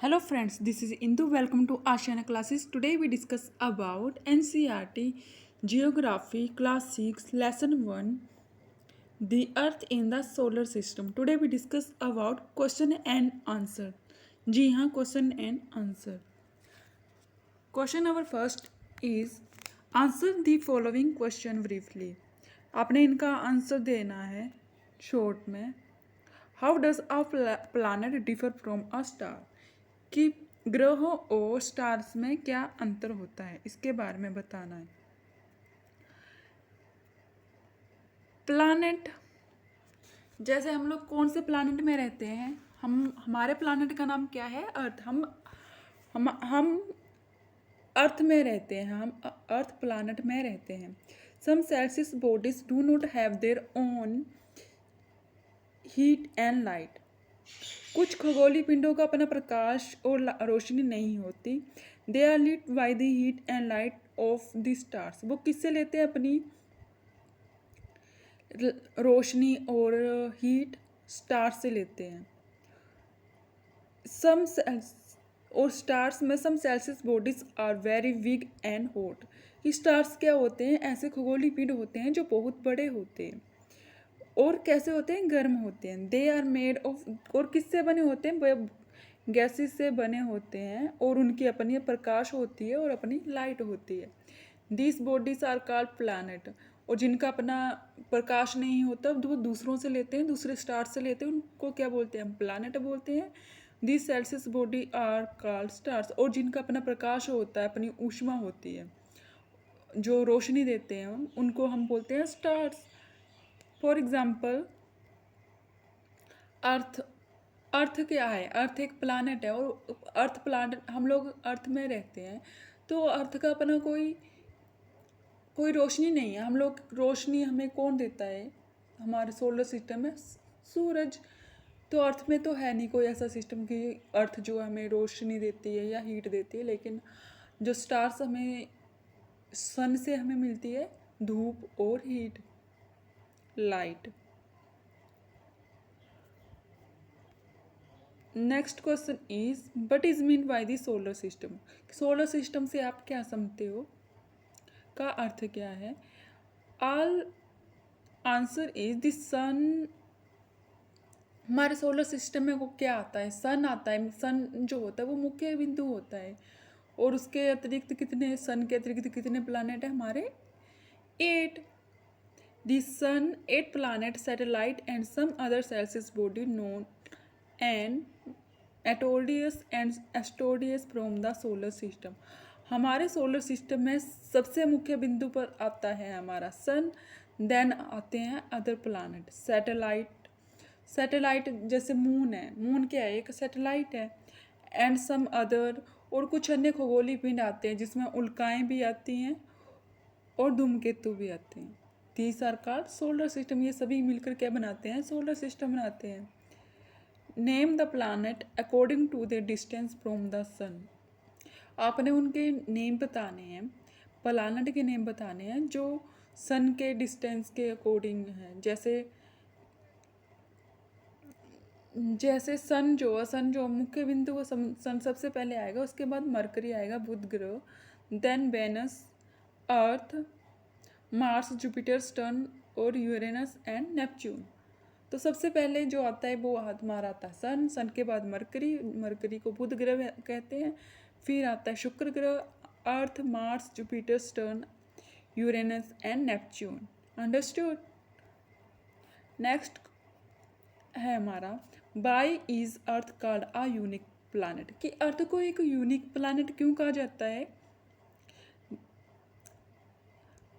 Hello friends, this is Indu. Welcome to Ashiana classes. Today we discuss about NCERT Geography Class 6 Lesson 1 The Earth in the Solar System. Today we discuss about question and answer. जी हाँ, question and answer. Question number first is answer the following question briefly. आपने इनका answer देना है short में. How does a planet differ from a star, कि ग्रहों और stars में क्या अंतर होता है, इसके बारे में बताना है. प्लानट, जैसे हम लोग कौन से प्लानट में रहते हैं, हमारे प्लानट का नाम क्या है, अर्थ. हम अर्थ में रहते हैं, हम अर्थ प्लानट में रहते हैं. Some celestial bodies do not have their own heat and light. कुछ खगोलीय पिंडों का अपना प्रकाश और रोशनी नहीं होती. They are lit by the heat and light of the stars. वो किससे लेते हैं अपनी रोशनी और हीट? स्टार्स से लेते हैं. सम और स्टार्स में some celestial bodies are very big and hot. Stars क्या होते हैं? ऐसे खगोलीय पिंड होते हैं जो बहुत बड़े होते हैं और कैसे होते हैं? गर्म होते हैं. दे आर मेड ऑफ, और किससे बने होते हैं? गैसेस से बने होते हैं और उनकी अपनी प्रकाश होती है और अपनी लाइट होती है. This bodies are called planet. और जिनका अपना प्रकाश नहीं होता वो दूसरों से लेते हैं, दूसरे स्टार से लेते हैं, उनको क्या बोलते हैं? प्लैनेट बोलते हैं. This celestial body are called stars. और जिनका अपना प्रकाश होता है, अपनी ऊष्मा होती है, जो रोशनी देते हैं, उनको हम बोलते हैं स्टार्स. फॉर एग्जाम्पल अर्थ. अर्थ क्या है? अर्थ एक प्लानट है और अर्थ प्लानट, हम लोग अर्थ में रहते हैं तो अर्थ का अपना कोई रोशनी नहीं है. हम लोग रोशनी हमें कौन देता है? हमारे सोलर सिस्टम में सूरज. तो अर्थ में तो है नहीं कोई ऐसा सिस्टम कि अर्थ जो हमें रोशनी देती है या हीट देती है. लेकिन जो स्टार्स हमें सन से हमें मिलती है धूप और heat, light. Next question is what is mean by the solar system. Solar system से आप क्या समझते हो, का अर्थ क्या है? ऑल आंसर इज द सन. हमारे सोलर सिस्टम में वो क्या आता है? सन आता है. सन जो होता है वो मुख्य बिंदु होता है. और उसके अतिरिक्त कितने, सन के अतिरिक्त कितने प्लानट है हमारे? 8. The sun, 8 planet, satellite and some other celestial body known and एटोडियस and asteroids from the solar system. हमारे सोलर सिस्टम में सबसे मुख्य बिंदु पर आता है हमारा सन. देन आते हैं अदर प्लानट, सैटेलाइट. सैटेलाइट जैसे मून है, मून क्या है? एक सैटेलाइट है. एंड सम अदर, और कुछ अन्य खगोलीय पिंड आते हैं जिसमें उल्काएं भी आती हैं और धूमकेतु भी आते हैं. These are called solar system. ये सभी मिलकर क्या बनाते हैं? सोलर सिस्टम बनाते हैं. Name the planet according to the distance from the sun. आपने उनके नेम बताने हैं, प्लानट के नेम बताने हैं जो सन के डिस्टेंस के अकॉर्डिंग हैं. जैसे सन जो मुख्य बिंदु, वो सन सबसे पहले आएगा, उसके बाद मरकरी आएगा, बुध ग्रह, देन वेनस, अर्थ, मार्स, जुपिटर, सटर्न और यूरेनस एंड नेपच्यून. तो सबसे पहले जो आता है वो हमारा आता है सन. सन के बाद मरकरी, मरकरी को बुध ग्रह कहते हैं. फिर आता है शुक्र ग्रह, earth, Mars, Jupiter, Saturn, Uranus and Neptune. Understood? Next है हमारा why is earth called a unique planet. कि अर्थ को एक यूनिक प्लानट क्यों कहा जाता है?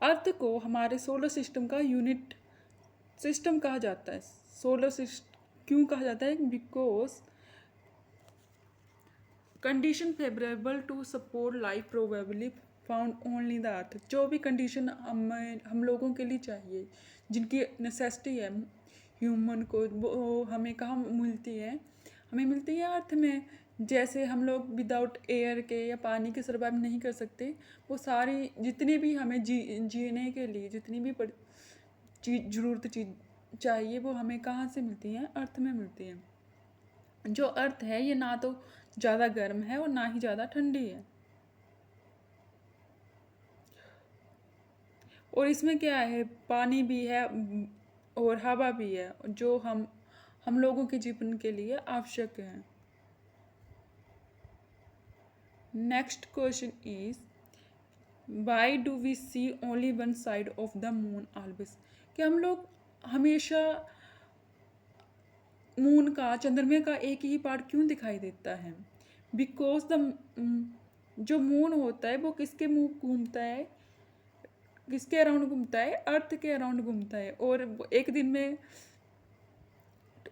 अर्थ को हमारे सोलर सिस्टम का यूनिट सिस्टम कहा जाता है. सोलर सिस्टम क्यों कहा जाता है? Because condition favourable to support life probably found only the Earth. जो भी कंडीशन हम लोगों के लिए चाहिए, जिनकी नेसेसिटी है ह्यूमन को, वो हमें कहाँ मिलती है? हमें मिलती है अर्थ में. जैसे हम लोग विदाउट एयर के या पानी के सर्वाइव नहीं कर सकते, वो सारी जितनी भी हमें जीने के लिए जितनी भी चीज़ चाहिए वो हमें कहाँ से मिलती हैं? अर्थ में मिलती हैं. जो अर्थ है ये ना तो ज़्यादा गर्म है और ना ही ज़्यादा ठंडी है। और इसमें क्या है, पानी भी है और हवा भी है जो हम लोगों के जीवन के लिए आवश्यक है। Next question is why do we see only one side of the moon always, कि हम लोग हमेशा मून का, चंद्रमा का एक ही पार्ट क्यों दिखाई देता है? बिकॉज द जो मून होता है वो किसके मुंह घूमता है, किसके अराउंड घूमता है? अर्थ के अराउंड घूमता है। और एक दिन में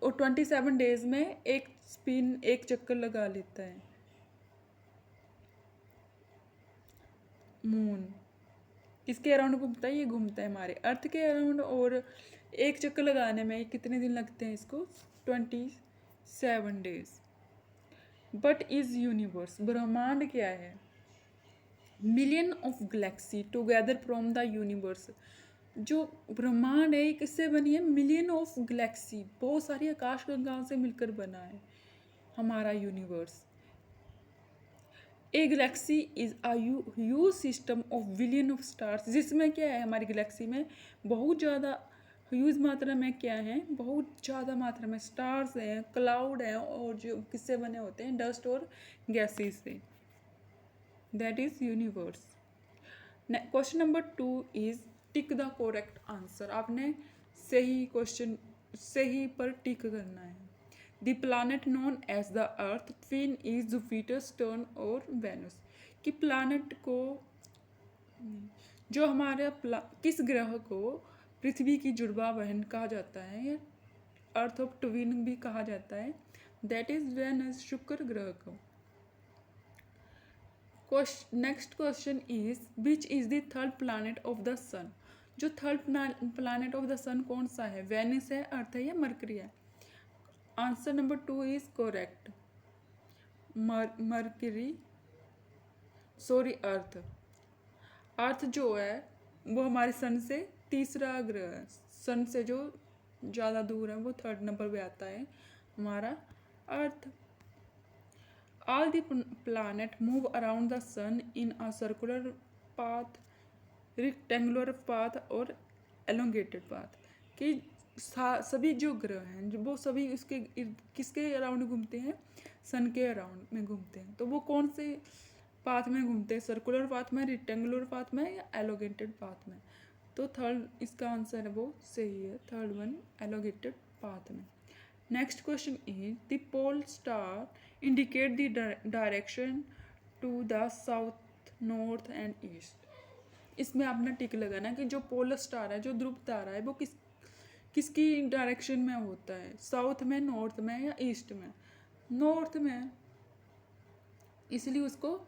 और 27 डेज में एक स्पिन, एक चक्कर लगा लेता है मून। किसके अराउंड घूमता है? ये घूमता है हमारे अर्थ के अराउंड। और एक चक्कर लगाने में कितने दिन लगते हैं इसको? 27 डेज। बट इज यूनिवर्स, ब्रह्मांड क्या है? Million of Galaxy together from the universe. जो ब्रह्मांड है किससे बनी है? मिलियन ऑफ गैलेक्सी, बहुत सारी आकाश गंगाओं से मिलकर बना है हमारा universe. A Galaxy is a huge system of billion of stars, जिसमें क्या है, हमारी गैलेक्सी में बहुत ज़्यादा ह्यूज मात्रा में क्या है, बहुत ज़्यादा मात्रा में स्टार्स हैं, क्लाउड हैं, और जो किससे बने होते हैं? डस्ट और गैसेस से। That is universe. Question number 2 is tick the correct answer. आपने सही क्वेश्चन, सही पर टिक करना है। The planet known as the Earth twin is Jupiter, Saturn और वेनस। कि प्लानट को, जो हमारे किस ग्रह को पृथ्वी की जुड़वा बहन कहा जाता है, या अर्थ ऑफ ट्विन भी कहा जाता है? दैट इज वेनस, शुक्र ग्रह को। Next question is which is the third planet of the sun. जो third planet of the sun कौन सा है? वेनिस है, अर्थ है, या मरकरी है? Answer number 2 is correct, Mercury, sorry earth. Earth जो है वो हमारे सन से तीसरा ग्रह है। सन से जो ज़्यादा दूर है वो थर्ड नंबर पे आता है हमारा अर्थ। All the planet move around the sun in a circular path, rectangular path और elongated path। कि सभी जो ग्रह हैं वो सभी उसके किसके अराउंड घूमते हैं? सन के अराउंड में घूमते हैं। तो वो कौन से पाथ में घूमते हैं? सर्कुलर पाथ में, रेक्टेंगुलर पाथ में, या एलोगेटेड पाथ में? तो थर्ड इसका आंसर है वो सही है, थर्ड वन, एलोगेटेड पाथ में। Next question is the pole star indicate the direction to the south, north and east. इसमें आपने टिक लगाना कि जो पोलर स्टार है, जो ध्रुव तारा है, वो किसकी डायरेक्शन में होता है? साउथ में, नॉर्थ में, या ईस्ट में? नॉर्थ में, इसलिए उसको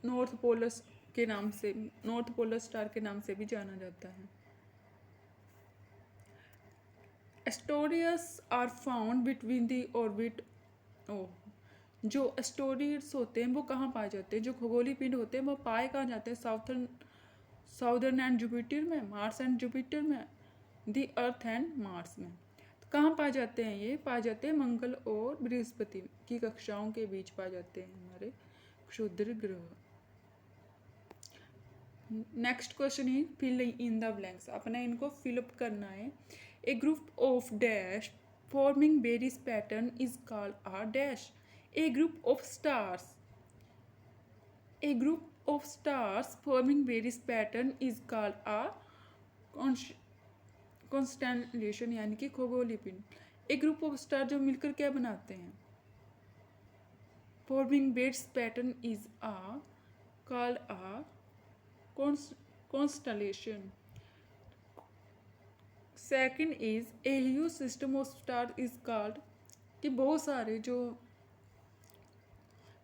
नॉर्थ पोलर के नाम से, नॉर्थ पोलर स्टार के नाम से भी जाना जाता है। Asteroids are found between the orbit जो एस्टोरियस होते हैं वो कहाँ पाए जाते हैं? जो खगोलीय पिंड होते हैं वो पाए कहाँ जाते हैं? साउदर्न एंड जुपिटर में, मार्स एंड जुपिटर में, दी अर्थ एंड मार्स में। तो कहाँ पाए जाते हैं? ये पाए जाते हैं मंगल और बृहस्पति की कक्षाओं के बीच पाए जाते हैं हमारे क्षुद्र ग्रह। Next question is fill in the blanks. अपने इनको फिलअप करना है। A group of dash forming various pattern is called a dash. A group of stars, a group of stars forming various pattern is called a constellation, यानी कि खगोलीय पिंड। एक group of star जो मिलकर क्या बनाते हैं? Forming various pattern is a called a constellation। Second is a huge system of stars is called, कि बहुत सारे जो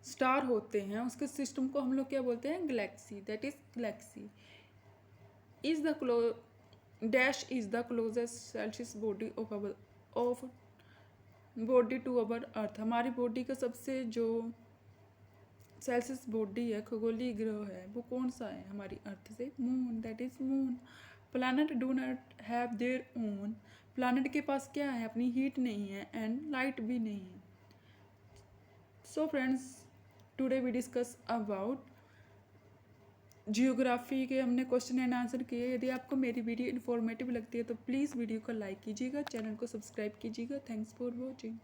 स्टार होते हैं उसके सिस्टम को हम लोग क्या बोलते हैं? Galaxy. That is galaxy. Is the dash is the closest celestial body of body to our earth. हमारी बॉडी का सबसे जो सेल्सियस बॉडी है, खगोलीय ग्रह है, वो कौन सा है हमारी अर्थ से? Moon. That is moon. Planet do not have their own. Planet के पास क्या है? अपनी हीट नहीं है एंड लाइट भी नहीं है। So friends, today we discuss about geography के हमने क्वेश्चन एंड आंसर किए। यदि आपको मेरी वीडियो इन्फॉर्मेटिव लगती है तो प्लीज़ वीडियो को लाइक कीजिएगा, चैनल को सब्सक्राइब कीजिएगा। Thanks for watching.